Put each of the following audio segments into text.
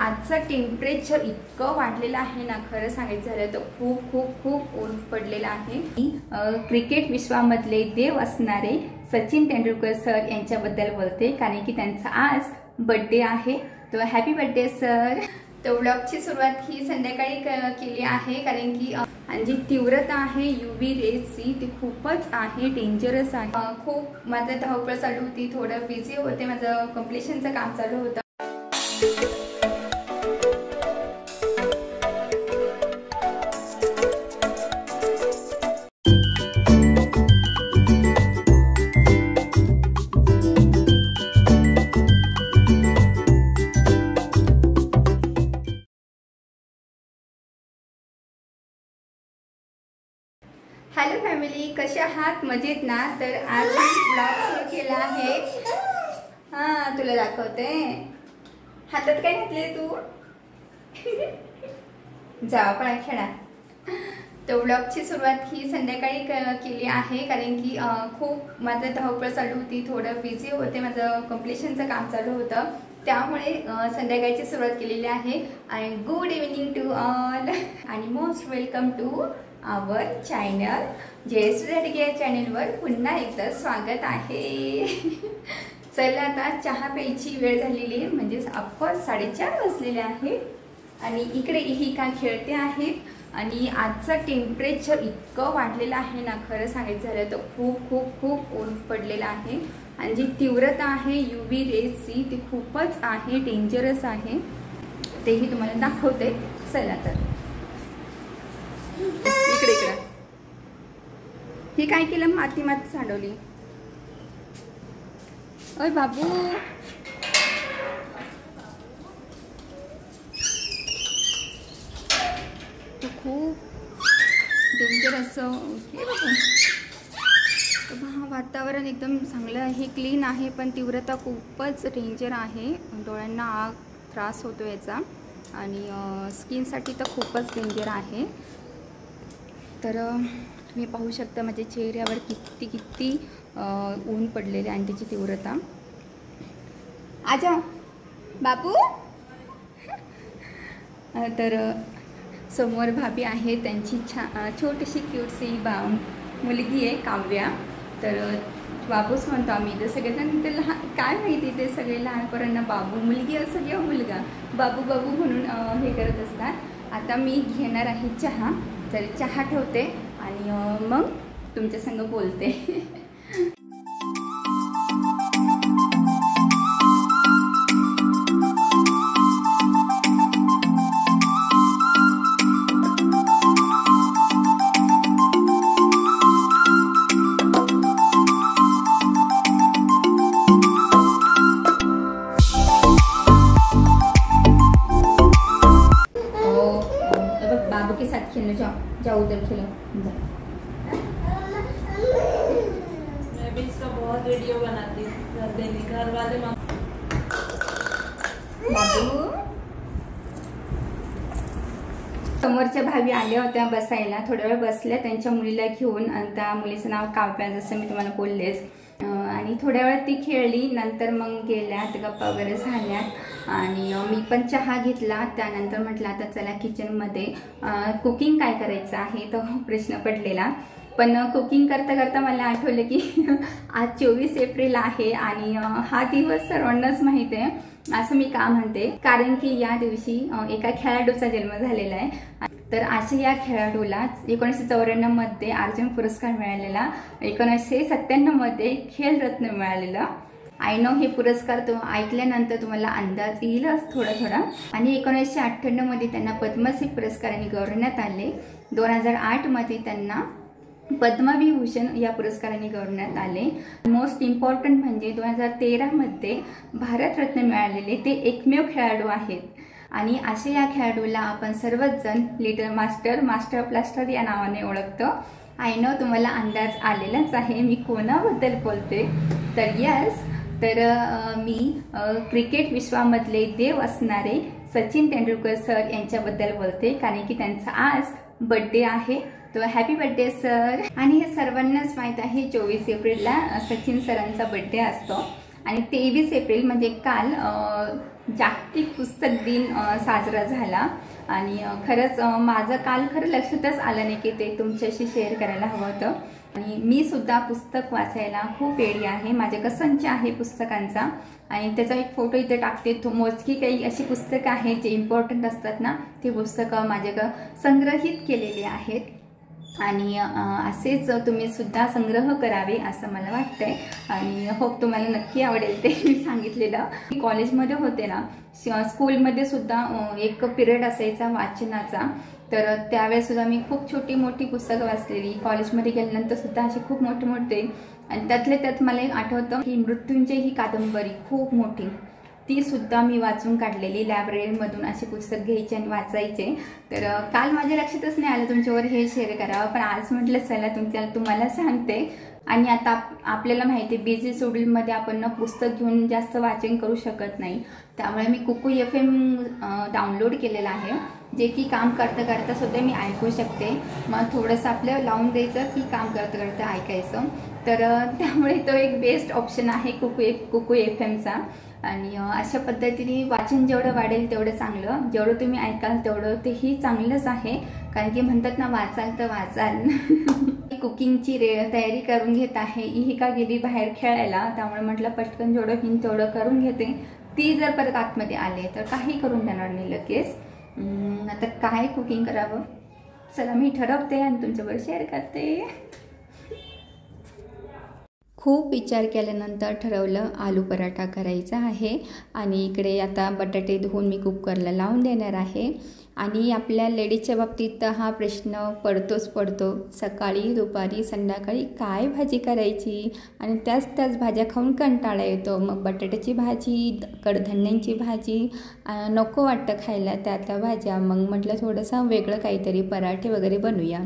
आजचं टेम्परेचर इतकं वाढलेलं आहे ना, खरं सांगायचं झालं तर खूप खूप खूप ऊन पडलेलं आहे। क्रिकेट विश्वामधले देव असणारे सचिन तेंडुलकर सर यांच्याबद्दल बोलते, कारण की त्यांचा आज बर्थडे आहे। तो हॅपी बर्थडे सर। तो व्लॉगची सुरुवात ही संध्याकाळी केली आहे, कारण की जी तीव्रता आहे यूव्ही रेजची ती खूपच आहे, डेंजरस आहे। खूप माझं धावपळ चालू होती, थोडं बिझी होते, माझं कंप्लीशनचं काम चालू होतं। हॅलो फॅमिली, कसे आहात? मजेत ना? तर आज मी ब्लॉग सुरू केला आहे। हां, तुला दाखवते। हातात काय घातले तू? जा पण खेळा। तो ब्लॉगची सुरुवात ही संध्याकाळी केली आहे, कारण की खूप माझं धावपळ चालू होती, थोडं बिझी होते, माझं कंप्लीशनचं काम चालू होतं, त्यामुळे संध्याकाळची सुरुवात केलेली आहे। आणि गुड इव्हनिंग टू ऑल आणि most welcome to our channel. Jayashree Redge चॅनलवर पुन्हा एकदा स्वागत आहे। चला, आता चहा प्यायची वेळ झालेली आहे, म्हणजे ऑफकोर्स 4:30 वाजलेले आहे। आणि इकडे ही का खेळते आहेत। आणि आजचं टेम्परेचर इतकं वाढलेलं आहे ना, खरं सांगायचं झालं तर खूप खूप खूप ऊन पडलेलं आहे। आणि जी तीव्रता आहे यूव्ही रेजची ती खूपच आहे, डेंजरस आहे, तेही तुम्हाला दाखवते। चला तर इकडे इकडे ही काय केलं, माती सांडवली। ओय बाबू, तो खूप डेंजर असं वातावरण एकदम चांगलं आहे, क्लीन आहे, पण तीव्रता खूपच डेंजर आहे। डोळ्यांना आग त्रास होतो याचा, आणि स्किनसाठी तर खूपच डेंजर आहे। तर तुम्ही पाहू शकता माझ्या चेहऱ्यावर किती ऊन पडलेले आणि त्याची तीव्रता। आजा बाबू। तर समोर भाभी आहे, त्यांची छोटीशी क्यूटसी मुलगी आहे काव्या। तर बाबूच म्हणतो आम्ही, तर सगळेजण ते लहान काय माहिती, ते सगळे लहान पोरांना बाबू, मुलगी असं किंवा मुलगा, बाबू बाबू म्हणून हे करत असतात। आता मी घेणार आहे चहा, तर चहा ठेवते आणि मग तुमच्या संग बोलते। बाबू के साथ खेलने जाओ उधर खेलो। मैं भी इसका बहुत वीडियो बनाती हूँ, घर वाले बाबू। समोरच्या भाभी आल्या होत्या बसायला, थोड्या वेळ बसल्या त्यांच्या मुलीला घेऊन। आणि त्या मुलीचं नाव काव्या, जसं मी तुम्हाला बोललेच। आणि थोड्या वेळ ती खेळली, नंतर मग गेल्यात, गप्पा वगैरे झाल्या, आणि मी पण चहा घेतला। त्यानंतर म्हटलं आता चला किचनमध्ये कुकिंग काय करायचं आहे, तो प्रश्न पडलेला। पण कुकिंग करता करता मला आठवलं की आज 24 एप्रिल आहे, आणि हा दिवस सर्वांनाच माहीत आहे, असं मी का म्हणते, कारण की या दिवशी एका खेळाडूचा जन्म झालेला आहे। तर अशा या खेळाडूला 1994 मध्ये अर्जुन पुरस्कार मिळालेला, 1997 मध्ये खेलरत्न मिळालेला। आय नो हे पुरस्कार तो ऐकल्यानंतर तुम्हाला अंदाज येईलच थोडा थोडा। आणि 1998 मध्ये त्यांना पद्मश्री पुरस्काराने गौरवण्यात आले। 2008 मध्ये त्यांना पद्मविभूषण या पुरस्काराने गौरवण्यात आले। मोस्ट इम्पॉर्टंट म्हणजे 2013 मध्ये भारतरत्न मिळालेले ते एकमेव खेळाडू आहेत। आणि अशा या खेळाडूला आपण सर्वच जण लिटल मास्टर, मास्टर ब्लास्टर या नावाने ओळखतो। आय नो तुम्हाला अंदाज आलेलाच आहे मी कोणाबद्दल बोलते। तर यस, तर मी क्रिकेट विश्वामधले देव असणारे सचिन तेंडुलकर सर यांच्याबद्दल बोलते, कारण की त्यांचा आज बर्थडे आहे। तो हॅपी बर्थडे सर। आणि हे सर्वांनाच माहीत आहे 24 एप्रिलला सचिन सरांचा बर्थडे असतो। आणि 23 एप्रिल म्हणजे काल जागतिक पुस्तक दिन साजरा झाला आणि खरंच माझं काल खरं लक्षातच आलं नाही की ते तुमच्याशी शेअर करायला हवं होतं. आणि मी सुद्धा पुस्तक वाचायला खूप वेडी आहे. माझ्याकडे संच आहे पुस्तकांचा आणि त्याचा एक फोटो इथे टाकते. तो मोजकी काही अशी पुस्तकं आहेत जे इम्पॉर्टंट असतात ना, ती पुस्तकं माझ्याकडं संग्रहित केलेली आहेत आणि असेच तुम्ही सुद्धा संग्रह करावे असं मला वाटतंय आणि होप तुम्हाला नक्की आवडेल ते मी सांगितलेलं. कॉलेजमध्ये होते ना, स्कूलमध्ये सुद्धा एक पिरियड असायचा वाचनाचा, तर त्यावेळेस सुद्धा मी खूप छोटी मोठी पुस्तकं वाचलेली. कॉलेजमध्ये गेल्यानंतर सुद्धा अशी खूप मोठे मोठे आणि त्यातले त्यात मला एक आठवतं की मृत्युंजय ही कादंबरी खूप मोठी, ती सुद्धा मी वाचून काढलेली. लायब्ररीमधून असे पुस्तक घ्यायचे आणि वाचायचे. तर काल माझ्या लक्षातच नाही आलं तुमच्यावर हे शेअर करावं, पण आज म्हटलं चला तुम्हाला सांगते. आणि आता आपल्याला माहिती आहे बिझी शेड्यूलमध्ये आपण पुस्तक घेऊन जास्त वाचन करू शकत नाही, त्यामुळे मी कुकू FM डाउनलोड केलेला आहे, जे की काम करता करता सुद्धा मी ऐकू शकते. मग थोडंसं आपलं लावून द्यायचं की काम करता करता ऐकायचं. तर त्यामुळे तो एक बेस्ट ऑप्शन आहे कुकू FMचा. आणि अशा पद्धतीने वाचन जेवढं वाढेल तेवढं चांगलं, जेवढं तुम्ही ऐकाल तेवढं तेही चांगलंच आहे. कारण की म्हणतात ना, वाचाल तर वाचाल. कुकिंगची तयारी करून घेत आहे. इहिका गेली बाहेर खेळायला, त्यामुळे म्हटलं पटकन जेवढं होईन तेवढं करून घेते. ती जर परत आतमध्ये आले तर काही करून देणार नाही लगेच. आता काय कुकिंग करावं, चला मी ठरवते आणि तुमच्याबरोबर शेअर करते. खूप विचार केल्यानंतर ठरवलं आलू पराठा करायचा आहे आणि इकडे आता बटाटे धुवून मी कुकरला लावून देणार आहे. आणि आपल्या लेडीजच्या बाबतीत हा प्रश्न पडतो, सकाळी दुपारी संध्याकाळी काय भाजी करायची आणि त्याच भाज्या खाऊन कंटाळा येतो. मग बटाट्याची भाजी, कडधान्यांची भाजी नको वाटतं खायला त्या भाज्या. मग म्हटलं थोडंसं वेगळं काहीतरी पराठे वगैरे बनवूया.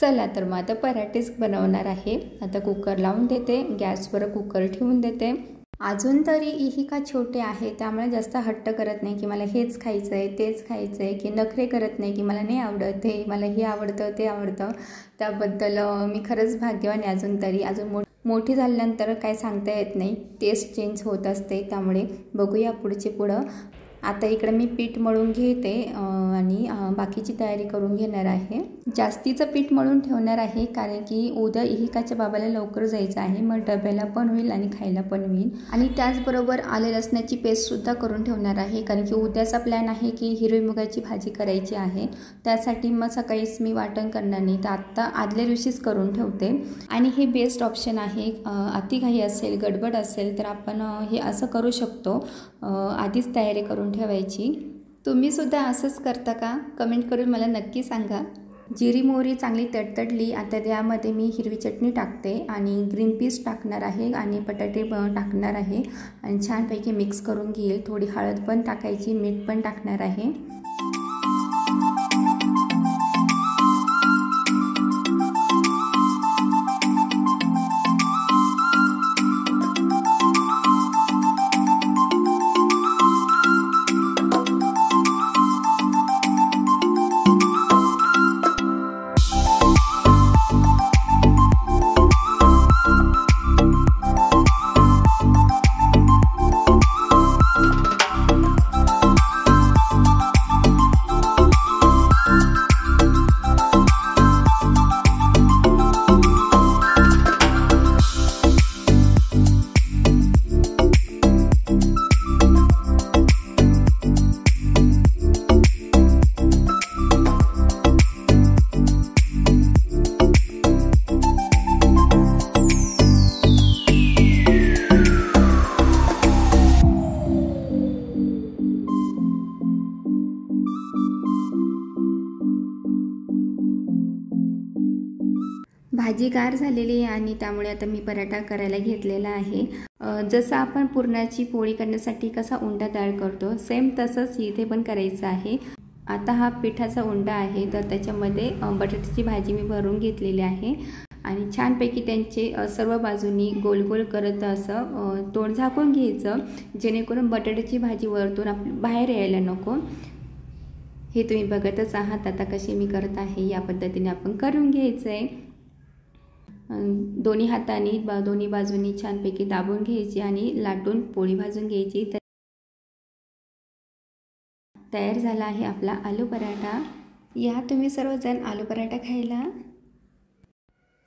चला तर मग आता पराठेच बनवणार आहे. आता कुकर लावून देते, गॅसवर कुकर ठेवून देते. अजून तरी इहिका छोटे आहे, त्यामुळे जास्त हट्ट करत नाही की मला हेच खायचं आहे तेच खायचं आहे, की नखरे करत नाही की मला नाही आवडत हे, मला हे आवडतं ते आवडतं. त्याबद्दल मी खरंच भाग्यवान आहे. अजून मोठी झाल्यानंतर काय सांगता येत नाही, टेस्ट चेंज होत असते. त्यामुळे बघूया पुढं. आता इकडे मी पीठ मळून घेते आणि बाकीची तयारी करून घेणार आहे. जास्तीचं पीठ मळून ठेवणार आहे कारण की उद्या इहिकाच्या बाबाला लवकर जायचं आहे. मग डब्याला पण होईल आणि खायला पण होईल. आणि त्याचबरोबर आले लसणाची पेस्टसुद्धा करून ठेवणार आहे कारण की उद्याचा प्लॅन आहे की हिरवी मुगाची भाजी करायची आहे. त्यासाठी मग सकाळीच मी वाटण करणार नाही, तर आत्ता आदल्या दिवशीच करून ठेवते. आणि हे बेस्ट ऑप्शन आहे. अतिघाई असेल, गडबड असेल तर आपण हे असं करू शकतो, आधीच तयारी करून ठेवायची. तुम्ही सुद्धा असंच करता का? कमेंट करून मला नक्की सांगा. जिरी मोहरी चांगली तडतडली. आता त्यामध्ये मी हिरवी चटणी टाकते आणि ग्रीन पीस टाकणार आहे आणि बटाटे टाकणार आहे आणि छानपैकी मिक्स करून घेईल. थोडी हळद पण टाकायची, मीठ पण टाकणार आहे. भाजी गार झालेली आहे आणि त्यामुळे आता मी पराठा करायला घेतलेला आहे. जसं आपण पुरणाची पोळी करण्यासाठी कसा उंडा तयार करतो, सेम तसंच इथे पण करायचं आहे. आता हा पिठाचा उंडा आहे, तर त्याच्यामध्ये बटाट्याची भाजी मी भरून घेतलेली आहे आणि छानपैकी त्यांचे सर्व बाजूनी गोल गोल करत असं तोंड झाकून घ्यायचं, जेणेकरून बटाट्याची भाजी वरतून बाहेर यायला नको. हे तुम्ही बघतच आहात आता कशी मी करत आहे. या पद्धतीने आपण करून घ्यायचं आहे. दोन्ही हातांनी दोन्ही बाजूनी छानपैकी दाबून घ्यायची आणि लाटून पोळी भाजून घ्यायची. तयार झाला आहे आपला आलू पराठा। या तुम्ही सर्वजण आलू पराठा खायला।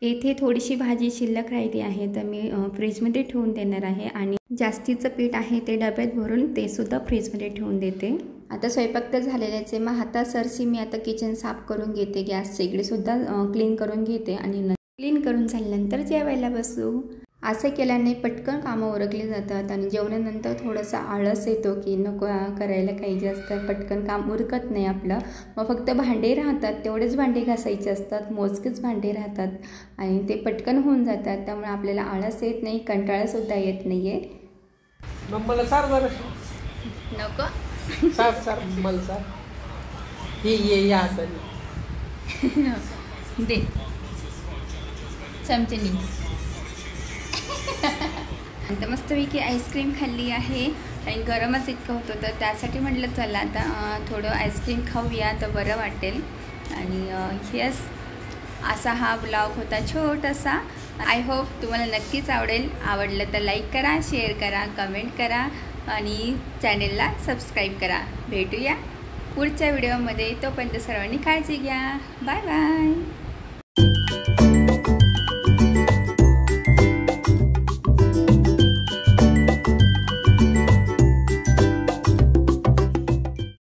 येथे थोडीशी भाजी शिल्लक राहिली आहे तर मी फ्रीजमध्ये ठेवून देणार आहे आणि जास्तीचं पीठ आहे ते डब्यात भरून ते सुद्धा फ्रीजमध्ये ठेवून देते। आता स्वयंपाक तर झालेल्याचे, मग आता सरसी मी आता किचन साफ करून घेते, गॅस शेगडी सुद्धा क्लीन करून घेते आणि क्लीन करून झाल्यानंतर जेवायला बसू। असं केल्याने पटकन कामं उरकली जातात आणि जेवणानंतर थोडासा आळस येतो की नको करायला काही जास्त पटकन काम उरकत नाही आपलं। मग फक्त भांडे राहतात, तेवढेच भांडे घासायचे असतात, मोजकेच भांडे राहतात आणि ते पटकन होऊन जातात। त्यामुळे आपल्याला आळस येत नाही, कंटाळासुद्धा येत नाही आहे। मग मला सार जरा नको सार मला सार हे या हाताने दे चमचेनी। तर मस्तपैकी आईस्क्रीम खाल्ली आहे आणि गरमच इतकं होतं तर त्यासाठी म्हटलं चला आता थोडं आईस्क्रीम खाऊया तर बरं वाटेल। आणि यस, असा हा ब्लॉग होता छोटासा। आय होप तुम्हाला नक्कीच आवडेल। आवडलं तर लाईक करा, शेअर करा, कमेंट करा आणि चॅनेलला सबस्क्राईब करा। भेटूया पुढच्या व्हिडिओमध्ये, तोपर्यंत सर्वांनी काळजी घ्या। Bye bye.